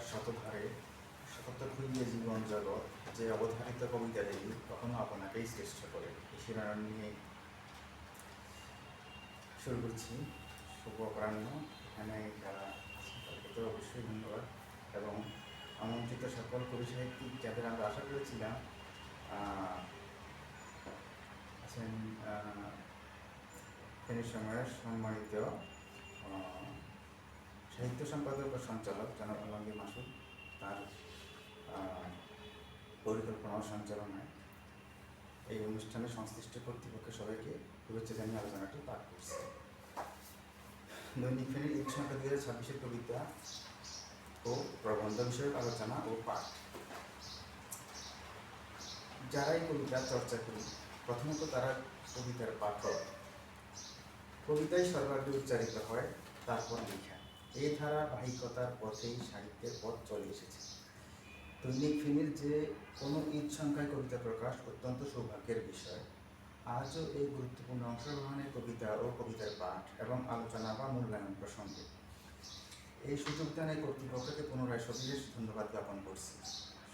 শতধারে শতত খুইয়ে জীবন জগৎ যে অবধারিত কবিতা দেবী কখনো আপনাকেই শ্রেষ্ঠ করে শিরোনাম নিয়ে শুরু করছি। শুভ অপরাহ্ন। এখানে যারা আছেন তাদেরকে তো অবশ্যই ধন্যবাদ এবং আমন্ত্রিত সকল কবি সাহিত্যিক যাদের আমরা আশা করেছিলাম আছেন ফেনী সময়ের সম্মানিত সাহিত্য সম্পাদক ও সঞ্চালক জনাব আলমগীর মাসুদ, তার পরিকল্পনা ও সঞ্চালনায় এই অনুষ্ঠানে সংশ্লিষ্ট কর্তৃপক্ষের সবাইকে শুভেচ্ছা জানিয়ে আলোচনাটি পাঠ করছে। দৈনিক ফেনীর ঈদ সংখ্যা 2026-এর কবিতা ও প্রবন্ধ বিষয়ক আলোচনা ও পাঠ। যারাই কবিতা চর্চা করি, প্রথমত তারা কবিতার পাঠক। কবিতায় সর্বাগ্রে উচ্চারিত হয়, তারপর লেখা। এই ধারাবাহিকতার পথেই সাহিত্যের পথ চলে এসেছে। দৈনিক ফেনীর যে কোনো ঈদ সংখ্যায় কবিতা প্রকাশ অত্যন্ত সৌভাগ্যের বিষয়। আজও এই গুরুত্বপূর্ণ অংশগ্রহণে কবিতা ও কবিতার পাঠ এবং আলোচনা বা মূল্যায়ন প্রসঙ্গে এই সুযোগ দানে কর্তৃপক্ষকে পুনরায় সবিশেষ ধন্যবাদ জ্ঞাপন করছি।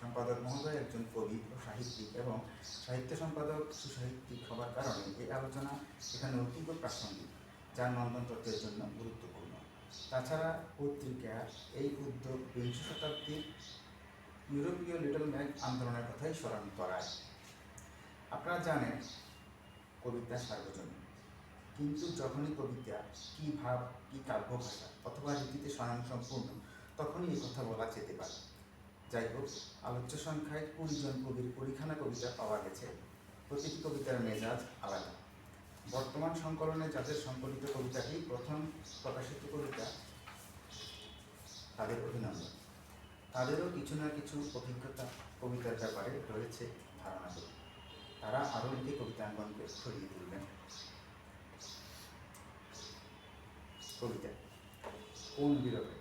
সম্পাদক মহোদয় একজন কবি ও সাহিত্যিক এবং সাহিত্য সম্পাদক সুসাহিত্যিক হওয়ার কারণে এই আলোচনা এখানে অতীব প্রাসঙ্গিক, যা নন্দন তত্ত্বের জন্য গুরুত্বপূর্ণ। তাছাড়া পত্রিকার এই উদ্যোগ 20 শতাব্দীর ইউরোপীয় লিটল ম্যাগ আন্দোলনের কথাই স্মরণ করায়। আপনারা জানেন কবিতা সার্বজনীন, কিন্তু যখনই কবিতা কি ভাব, কি কাব্য ভাষা অথবা রীতিতে স্বয়ংসম্পূর্ণ, তখনই এই কথা বলা যেতে পারে। যাই হোক, আলোচ্য সংখ্যায় 20 জন কবির পরিখানা কবিতা পাওয়া গেছে। প্রতিটি কবিতার মেজাজ আলাদা। বর্তমান সংকলনে যাদের সংকলিত কবিতাটি প্রথম প্রকাশিত কবিতা, তাদের অভিনন্দন। তাদেরও কিছু না কিছু অভিজ্ঞতা কবিতার ব্যাপারে রয়েছে ধারণা করি। তারা আরও লিখে কবিতাঙ্গনকে ছড়িয়ে তুলবেন। কবিতা কোন বিরহে,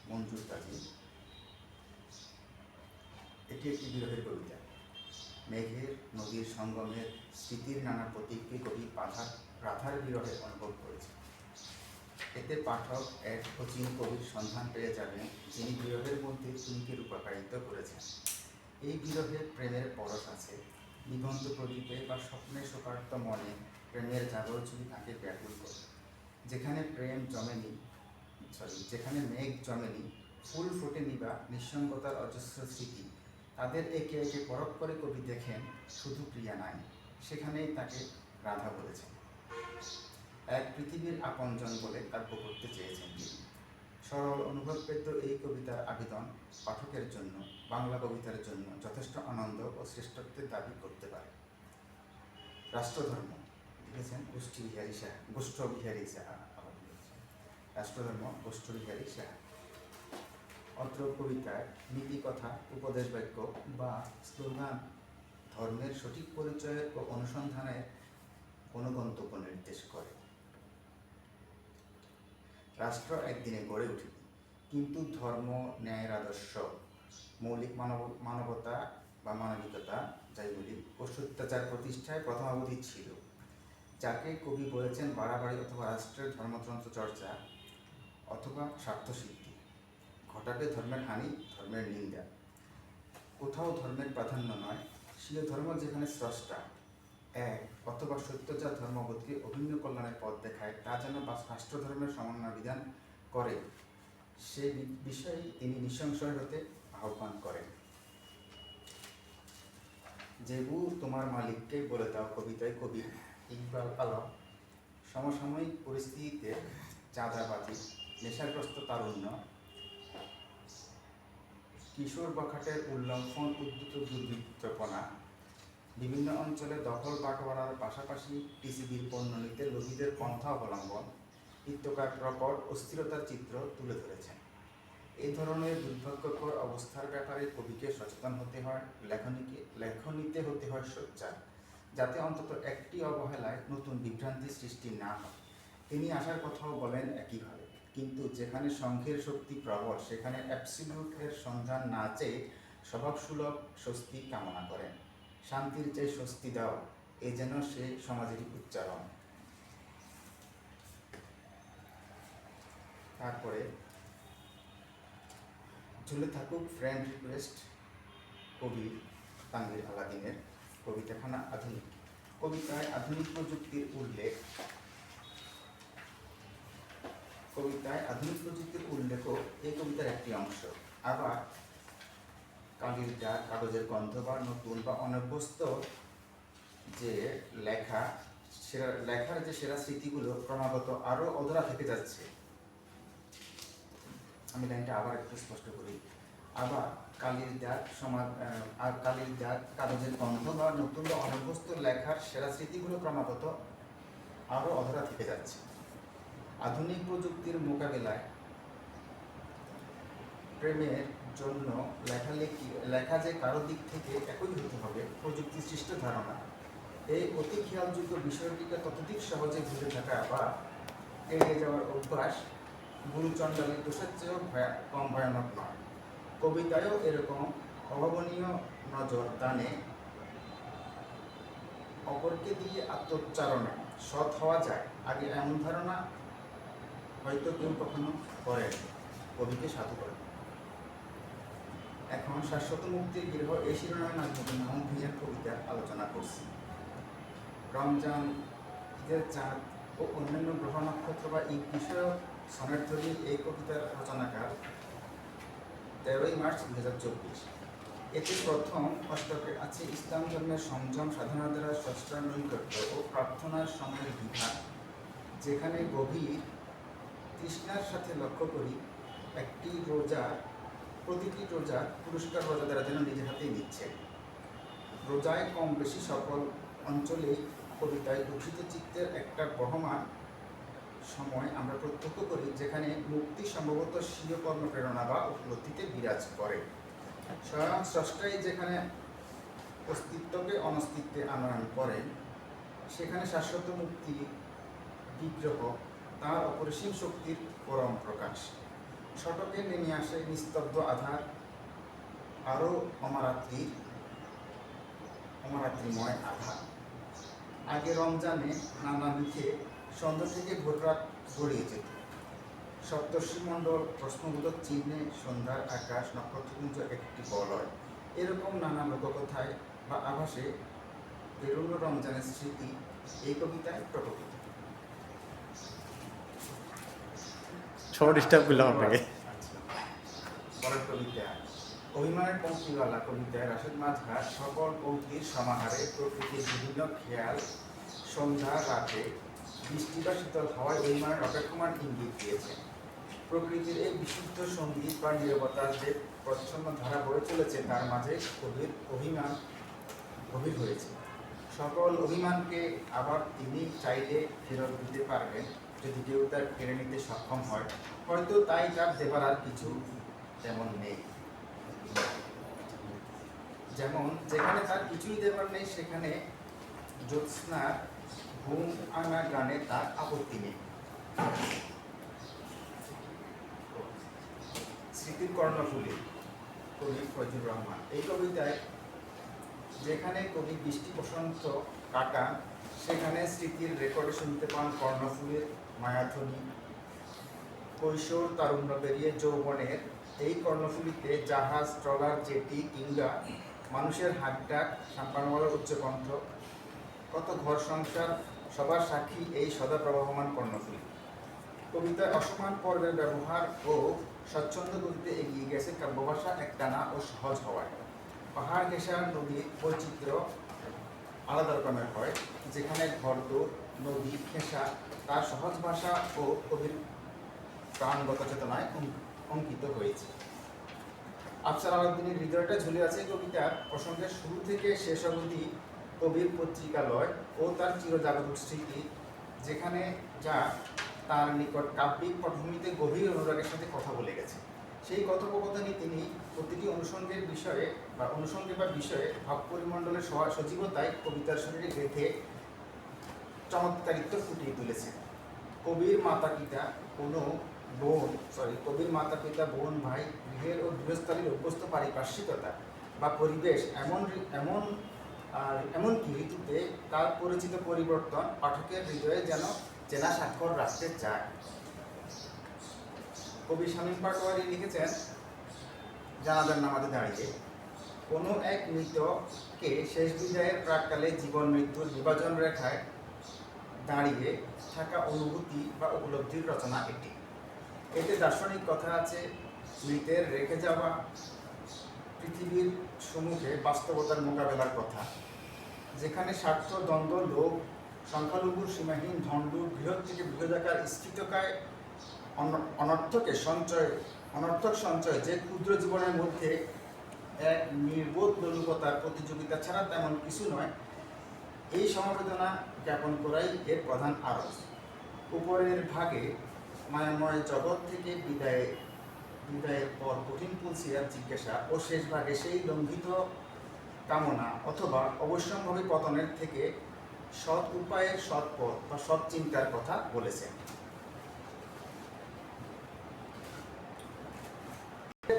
মঞ্জুর কাজী। এটি একটি বিরহের কবিতা। মেঘের নদীর সঙ্গমের স্মৃতির নানা প্রতীককে কবি রাধার বিরহে অনুভব করেছে। এতে পাঠক এক অচিন কবির সন্ধান পেয়ে যাবেন, যিনি বিরহের মধ্যে তুমিকে রূপাকারিত করেছেন। এই বিরহে প্রেমের পরশ আছে। নিবন্ধ প্রদীপে বা স্বপ্নে শোকার্ত মনে প্রেমের জাগর ছবি তাকে ব্যাকুল করে। যেখানে মেঘ জমেনি, ফুল ফোটেনি বা নিঃসঙ্গতার অজস্র স্মৃতি, তাদের একে একে পরখ করে কবি দেখেন শুধু প্রিয়া নাই, সেখানেই তাকে রাধা বলেছেন। এক পৃথিবীর আপনজন বলে কাব্য করতে চেয়েছেন তিনি। সরল অনুভববেদ্য এই কবিতার আবেদন পাঠকের জন্য, বাংলা কবিতার জন্য যথেষ্ট আনন্দ ও শ্রেষ্ঠত্বের দাবি করতে পারে। রাষ্ট্রধর্ম লিখেছেন গোষ্ঠবিহারী সাহা। রাষ্ট্রধর্ম গোষ্ঠবিহারী সাহা। অত্র কবিতায় নীতিকথা, উপদেশ বাক্য বা স্লোগান ধর্মের সঠিক পরিচয়ের ও অনুসন্ধানের কোনো গন্তব্য নির্দেশ করে। রাষ্ট্র একদিনে গড়ে ওঠেনি, কিন্তু ধর্ম, ন্যায়ের আদর্শ, মৌলিক মানবতা বা মানবিকতা যাই বলি ও সত্যাচার প্রতিষ্ঠায় প্রথমাবধি ছিল। যাকে কবি বলেছেন বাড়াবাড়ি অথবা রাষ্ট্রের ধর্মতন্ত্র চর্চা অথবা স্বার্থসিদ্ধি, ঘটাবে ধর্মের হানি, ধর্মের নিন্দা। কোথাও ধর্মের প্রাধান্য নয়, স্বীয় ধর্ম যেখানে স্রষ্টা এক অথবা সত্যজাত ধর্মবোধকে অভিন্ন কল্যাণের পথ দেখায়, তা যেন রাষ্ট্রধর্মের সমন্বয় বিধান করে, সে বিষয়ে তিনি নিঃসংশয় হতে আহ্বান করেন। যেবু তোমার মালিককে বলে দাও কবিতায় কবি ইকবাল আলম সমসাময়িক পরিস্থিতিতে চাঁদাবাজি, নেশাগ্রস্ত তারুণ্য, কিশোর বখাটের উল্লঙ্ঘন, উদ্যত দুর্বৃত্তপনা, বিভিন্ন অঞ্চলে দখল বাটোয়ারার পাশাপাশি টিসিবির পণ্য নিতে লোভীদের পন্থা অবলম্বন ইত্যকার প্রকট অস্থিরতার চিত্র তুলে ধরেছেন। এই ধরনের দুর্ভাগ্যকর অবস্থার ব্যাপারে কবিকে সচেতন হতে হয়, লেখনীতে হতে হয় সোচ্চার, যাতে অন্তত একটি অবহেলায় নতুন বিভ্রান্তি সৃষ্টি না হয়। তিনি আশার কথাও বলেন একইভাবে, কিন্তু যেখানে সংঘের শক্তি প্রবল, সেখানে অ্যাবসলিউটের সন্ধান না চেয়ে স্বভাবসুলভ স্বস্তি কামনা করেন। শান্তির চেয়ে স্বস্তি দাও, এ যেন সে সমাজেরই উচ্চারণ। তারপরে ঝুলে থাকুক ফ্রেন্ড রিকোয়েস্ট কবি তানভীর আলাদিনের কবিতাখানা আধুনিক। কবিতায় আধুনিক প্রযুক্তির উল্লেখ উল্লেখও এই কবিতার একটি অংশ। আবার কালির দাগ, কাগজের গন্ধ বা নতুন বা অনভ্যস্ত যে লেখার যে সেরা স্মৃতিগুলো ক্রমাগত আরো অধরা থেকে যাচ্ছে। আমি লাইনটা আবার একটু স্পষ্ট করি। আবার কালির দাগ, কাগজের গন্ধ বা নতুন বা অনভ্যস্ত লেখার সেরা স্মৃতিগুলো ক্রমাগত আরো অধরা থেকে যাচ্ছে। আধুনিক প্রযুক্তির মোকাবেলায় প্রেমের জন্য লেখা যে কারো দিক থেকে একই হতে হবে, প্রযুক্তি সৃষ্ট ধারণা এই অতি খেয়ালযোগ্য বিষয়টিকে ততোধিক সহজে ভুলে থাকা বা এড়িয়ে যাওয়ার অভ্যাস গুরুচণ্ডালের দোষের চেয়েও কম ভয়ানক নয়। কবিতায়ও এরকম অভাবনীয় নজর দানে অপরকে দিয়ে আত্মোচ্চারণে সৎ হওয়া যায়, আগে এমন ধারণা হয়তো কেউ কখনো করেন, কবিকে সাধু করেন। এখন শাশ্বত মুক্তির গৃহ এই শিরোনামে নাজমুদ্দিন মাহমুদ ভূঁইয়ার কবিতা আলোচনা করছি। রমজান, ঈদের চাঁদ ও অন্যান্য গ্রহ নক্ষত্র বা ঈদ বিষয়ক সনেটধর্মী এই কবিতার রচনাকাল 13ই মার্চ 2024। এতে প্রথম অষ্টকে আছে ইসলাম ধর্মের সংযম সাধনা দ্বারা স্রষ্টার নৈকট্য ও প্রার্থনার সময়ের বিধান, যেখানে গভীর তৃষ্ণার সাথে লক্ষ্য করি প্রতিটি রোজা পুরস্কার রোজাদারা যেন নিজের হাতেই নিচ্ছে। রোজায় কম বেশি সকল অঞ্চলেই কবিতায় উঠিত চিত্তের একটা বহমান সময় আমরা প্রত্যক্ষ করি, যেখানে মুক্তি সম্ভবত স্বীয় কর্মপ্রেরণা বা উপলব্ধিতে বিরাজ করে। স্বয়ং স্রষ্টাই যেখানে অস্তিত্বকে অনস্তিত্বে আনয়ন করেন, সেখানে শাশ্বত মুক্তি বিগ্রহ তাঁর অপরিসীম শক্তির পরম প্রকাশ। শতকে নেমে আসে নিস্তব্ধ আধার, আরও অমরাত্রিময় আধার। আগে রমজানে নানা মুখে সন্ধ্যা থেকে ভোররাত গড়িয়ে যেত। সপ্তর্ষিমণ্ডল প্রশ্নবোধক চিহ্নে সন্ধ্যার আকাশ নক্ষত্রপুঞ্জ একটি বলয়। এরকম নানা লোককথায় বা আভাসে পেরুনো রমজানের স্মৃতি এই কবিতায় প্রকটিত। পরের কবিতা অভিমানের পঙ্ক্তিওয়ালা কবিতায় রাশেদ মাঝহার সকল পঙ্ক্তির সমাহারে প্রকৃতির বিভিন্ন খেয়াল, সন্ধ্যা রাতে বৃষ্টি বা শীতল হাওয়ায় অভিমানের অপেক্ষমান ইঙ্গিত দিয়েছেন। প্রকৃতির এই বিশুদ্ধ সঙ্গীত বা নীরবতার যে প্রচ্ছন্ন ধারা বয়ে চলেছে, তার মাঝে কবির অভিমান গভীর হয়েছে। সকল অভিমানকে আবার তিনি চাইলে ফেরত দিতে পারবেন, যদি কেউ তার কেড়ে নিতে সক্ষম হয়। হয়তো তাই তার দেবার আর কিছু তেমন নেই। যেমন যেখানে তার কিছুই দেবার নেই, সেখানে জ্যোৎস্নার ঘুম আনা গানে তার আপত্তি নেই। স্মৃতির কর্ণফুলী কবি ফজলুর রহমান। এই কবিতায় যেখানে কবি বৃষ্টি বসন্ত কাটান, সেখানে স্মৃতির রেকর্ডে শুনতে পান কর্ণফুলীর মায়াধ্বনি। কৈশোর তারুণ্য পেরিয়ে যৌবনের এই কর্ণফুলীতে জাহাজ, ট্রলার, জেটি কিংবা মানুষের হাঁকডাক, সাম্পানওয়ালার উচ্চকণ্ঠ, কত ঘর সংসার সবার সাক্ষী এই সদা প্রবাহমান কর্ণফুলী। কবিতায় অসমান পর্বের ব্যবহার ও স্বচ্ছন্দ গতিতে এগিয়ে গেছে কাব্যভাষা একটানা ও সহজ হওয়ায়। পাহাড় ঘেঁষা নদীর বৈচিত্র্য আলাদা রকমের হয়, যেখানে ঘরদোর, নদী, ঘেঁষা তার সহজ ভাষা ও কবির প্রাণগত চেতনায় অঙ্কিত হয়েছে। আফসার আলাউদ্দিনের হৃদয়টা ঝুলে আছে কবিতার প্রসঙ্গের শুরু থেকে শেষ অবধি কবির পত্রিকালয় ও তার চিরজাগতিক স্মৃতি, যেখানে যা তার নিকট কাব্যিক পটভূমিতে গভীর অনুরাগের সাথে কথা বলে গেছে। সেই কথোপকথনে তিনি প্রতিটি অনুষঙ্গে বা বিষয়ে ভাব পরিমণ্ডলের সজীবতায় কবিতার শরীরে গেঁথে চমৎকারিত্ব ফুটিয়ে তুলেছেন। কবির মাতা পিতা, বোন, ভাই, গৃহের ও গৃহস্থালীর অভ্যস্ত পারিপার্শ্বিকতা বা পরিবেশ, এমনকি ঋতুতে তার পরিচিত পরিবর্তন পাঠকের হৃদয়ে যেন চেনা স্বাক্ষর রাখতে চায়। কবি শামীম পাটোয়ারি লিখেছেন, জানাজার নামাজে দাঁড়িয়ে কোনো এক মৃতকে শেষ বিদায়ের প্রাককালে জীবন মৃত্যুর বিভাজন রেখায় দাঁড়িয়ে থাকা অনুভূতি বা উপলব্ধির রচনা এটি। এতে দার্শনিক কথা আছে, মৃতের রেখে যাওয়া পৃথিবীর সম্মুখে বাস্তবতার মোকাবেলার কথা, যেখানে স্বার্থ, দ্বন্দ্ব, লোভ, সংখ্যালঘুর সীমাহীন ধন্ড, বৃহৎ থেকে বৃহদাকার স্ফীতকায় অনর্থক সঞ্চয় যে ক্ষুদ্র জীবনের মধ্যে এক নির্বোধ লোলুপতার প্রতিযোগিতা ছাড়া তেমন কিছু নয়, এই সমবেদনা জ্ঞাপন করাই এর প্রধান আরজ। উপরের ভাগে মায়াময় জগৎ থেকে বিদায়ের পর কঠিন পুলসিরাত জিজ্ঞাসা ও শেষ ভাগে সেই লঙ্ঘিত কামনা অথবা অবশ্যম্ভাবী পতনের থেকে সৎ উপায়ের সৎ পথ বা সৎ চিন্তার কথা বলেছেন।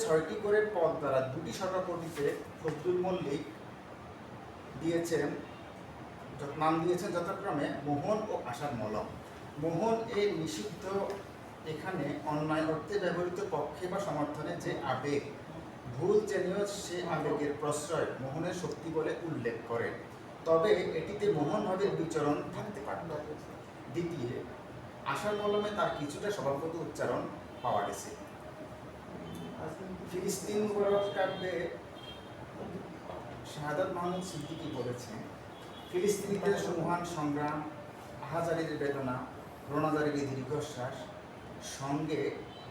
6টি করে পদ দ্বারা 2টি শতকোটিতে ফজলুল মল্লিক নাম দিয়েছেন যথাক্রমে মোহন ও আশার মলম। মোহন এই নিষিদ্ধ এখানে অন্যায় অর্থে ব্যবহৃত পক্ষে বা সমর্থনে যে আবেগ, ভুল জেনেও সে আবেগের প্রশ্রয় মোহনের শক্তি বলে উল্লেখ করেন, তবে এটিতে মোহন ভাবের বিচরণ থাকতে পারত। দ্বিতীয়, আশার মলমে তার কিছুটা স্বভাবগত উচ্চারণ পাওয়া গেছে। ফিলিস্তিন মুবারক কাব্যে শাহাদাত মাহমুদ সিদ্দিকী বলেছেন, ফিলিস্তিনিদের সুমহান সংগ্রাম, আহাজারির বেদনা, রোনাজারির দীর্ঘশ্বাস সঙ্গে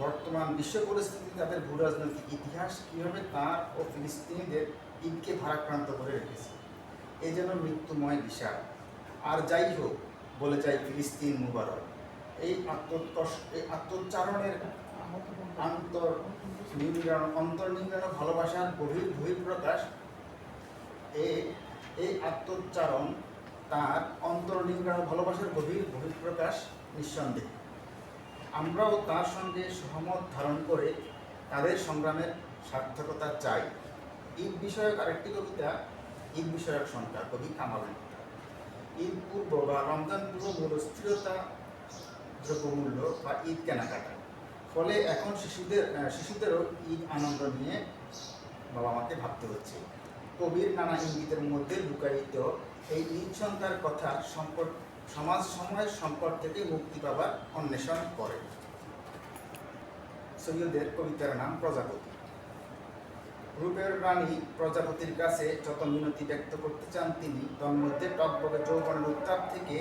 বর্তমান বিশ্ব পরিস্থিতি, তাদের ভূরাজনৈতিক ইতিহাস কীভাবে তার ও ফিলিস্তিনিদের ঈদকে ভারাক্রান্ত করে রেখেছে, এ যেন মৃত্যুময় বিষাদ। আর যাই হোক, বলে যায় ফিলিস্তিন মুবারক। এই আত্মোচ্চারণের অন্তর্নিংড়ানো ভালোবাসার বহিঃপ্রকাশ। এই আত্মোচ্চারণ তার অন্তর্নিংড়ানো ভালোবাসার বহিঃপ্রকাশ নিঃসন্দেহে। আমরাও তার সঙ্গে সহমত ধারণ করে তাদের সংগ্রামের সার্থকতা চাই। ঈদ বিষয়ক আরেকটি কবিতা, ঈদ বিষয়ক সংখ্যা, কবি কামাল। ঈদ পূর্ব বা রমজান পূর্ব মূল্যস্থিরতা, দ্রব্যমূল্য বা ঈদ কেনাকাটা, ফলে এখন শিশুদেরও ঈদ আনন্দ নিয়ে বাবা মাকে ভাবতে হচ্ছে। কবির নানা ইঙ্গিতের মধ্যে লুকায়িত এই ঈদ সংখ্যার কথা সমাজ সময়ের সংকট থেকে মুক্তি পাবার অন্বেষণ করে। সৈয়দের কবিতার নাম প্রজাপতি। রূপের রানী প্রজাপতির কাছে যত মিনতি ব্যক্ত করতে চান তিনি, তন্মধ্যে টকবকে যৌবনের উত্তাপ থেকে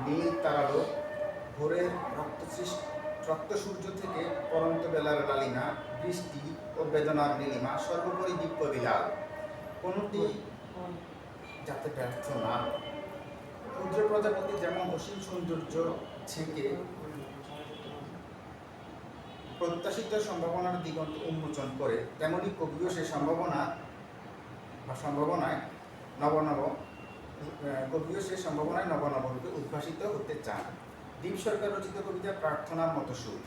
নীল তারালো, ভোরের রক্ত সূর্য থেকে পরন্ত বেলার লালিমা, বৃষ্টি ও বেদনার নীলিমা, সর্বোপরি দিব্য বিলাল, কোনটি যাতে ব্যর্থ না। ক্ষুদ্র প্রজাপতি যেমন অসীম সৌন্দর্য ছেঁকে প্রত্যাশিত সম্ভাবনার দিগন্ত উন্মোচন করে, তেমনি কবিও সে সম্ভাবনায় নব নব রূপে উদ্ভাসিত হতে চান। দীপ সরকার রচিত কবিতা প্রার্থনার মতো সুর।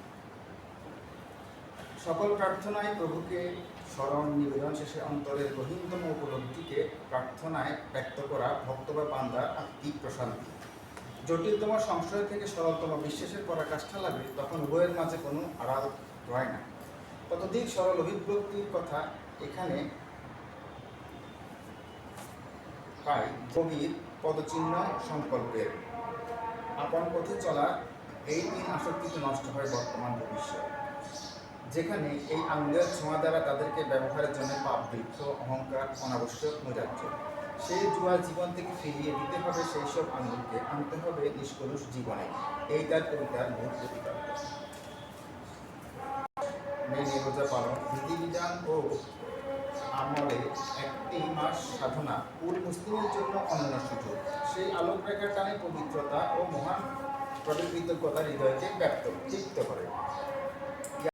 সকল প্রার্থনায় প্রভুকে স্মরণ, নিবেদন শেষে অন্তরের গহীনতম উপলব্ধিকে প্রার্থনায় ব্যক্ত করা ভক্ত বা বান্দার আত্মিক প্রশান্তি। জটিলতম সংশয় থেকে সরলতম বিশ্বাসের পরাকাষ্ঠা লাগে, তখন উভয়ের মাঝে কোনো আড়াল রয় না। ততোধিক সরল অভিব্যক্তির কথা এখানে পাই কবির পদচিহ্ন সংকল্পের। আপন পথে চলা এই তিন আসক্তিতে নষ্ট হয় বর্তমান ভবিষ্যৎ, যেখানে এই আঙুলের ছোঁয়া দ্বারা তাদেরকে ব্যবহারের জন্য পাপ, বৃক্ষ, অহংকার, অনাবশ্যক নৈরাজ্য, সেই জুয়া জীবন থেকে ফিরিয়ে দিতে হবে সেই সব আঙুলকে, আনতে হবে নিষ্কলুষ জীবনে। এই তার কবিতার মূল প্রতিপাদ্য। মেনে রোজা পালন, বিধিবিধান ও আমলে 1 মাস সাধনা পুরো মুসলিমের জন্য অনন্য সুযোগ। সেই আলোক রেখার টানে পবিত্রতা ও মহান প্রতি কৃতজ্ঞতা হৃদয়কে তৃপ্ত করে।